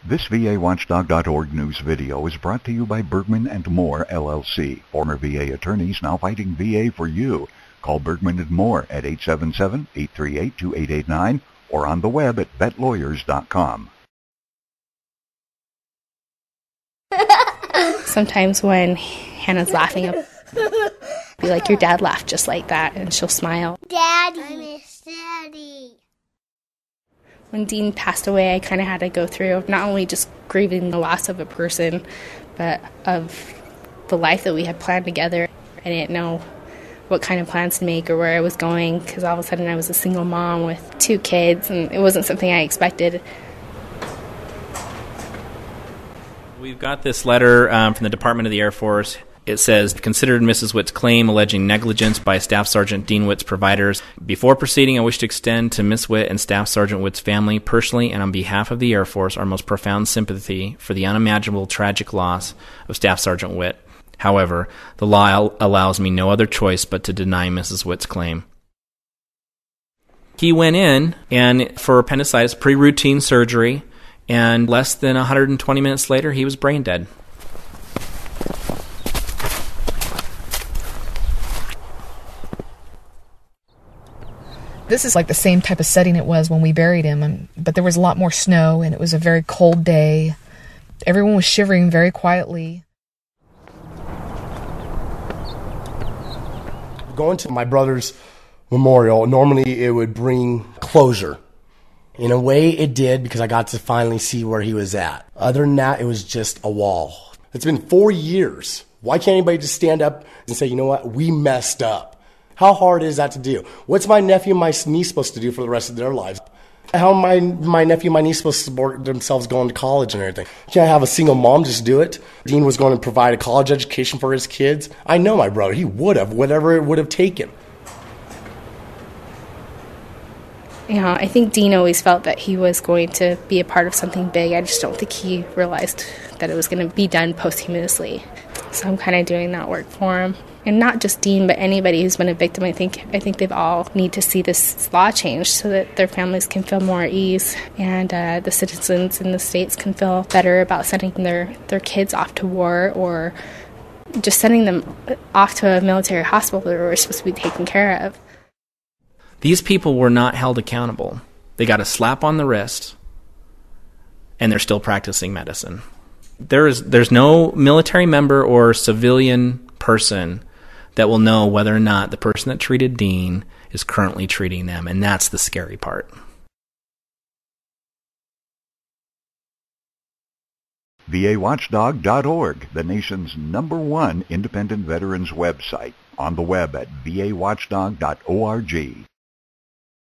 This VAWatchdog.org news video is brought to you by Bergman & Moore, LLC. Former VA attorneys now fighting VA for you. Call Bergman & Moore at 877-838-2889 or on the web at vetlawyers.com. Sometimes when Hannah's laughing, I'll be like, your dad laughed just like that, and she'll smile. Daddy. I miss Daddy. When Dean passed away, I kind of had to go through not only just grieving the loss of a person, but of the life that we had planned together. I didn't know what kind of plans to make or where I was going, because all of a sudden I was a single mom with 2 kids, and it wasn't something I expected. We've got this letter from the Department of the Air Force. It says, considered Mrs. Witt's claim alleging negligence by Staff Sergeant Dean Witt's providers. Before proceeding, I wish to extend to Miss Witt and Staff Sergeant Witt's family, personally and on behalf of the Air Force, our most profound sympathy for the unimaginable tragic loss of Staff Sergeant Witt. However, the law allows me no other choice but to deny Mrs. Witt's claim. He went in and for appendicitis, pre-routine surgery, and less than 120 minutes later, he was brain dead. This is like the same type of setting it was when we buried him, but there was a lot more snow, and it was a very cold day. Everyone was shivering very quietly. Going to my brother's memorial, normally it would bring closure. In a way, it did, because I got to finally see where he was at. Other than that, it was just a wall. It's been 4 years. Why can't anybody just stand up and say, you know what, we messed up? How hard is that to do? What's my nephew and my niece supposed to do for the rest of their lives? How am my nephew and my niece supposed to support themselves going to college and everything? Can't I have a single mom just do it? Dean was going to provide a college education for his kids. I know my brother. He would have, whatever it would have taken. You know, I think Dean always felt that he was going to be a part of something big. I just don't think he realized that it was going to be done posthumously. So I'm kind of doing that work for him. And not just Dean, but anybody who's been a victim. I think they all need to see this law change so that their families can feel more at ease, and the citizens in the states can feel better about sending their kids off to war, or just sending them off to a military hospital that we're supposed to be taken care of. These people were not held accountable. They got a slap on the wrist, and they're still practicing medicine. There's no military member or civilian person that will know whether or not the person that treated Dean is currently treating them, and that's the scary part. VAWatchdog.org, the nation's #1 independent veterans website. On the web at VAWatchdog.org.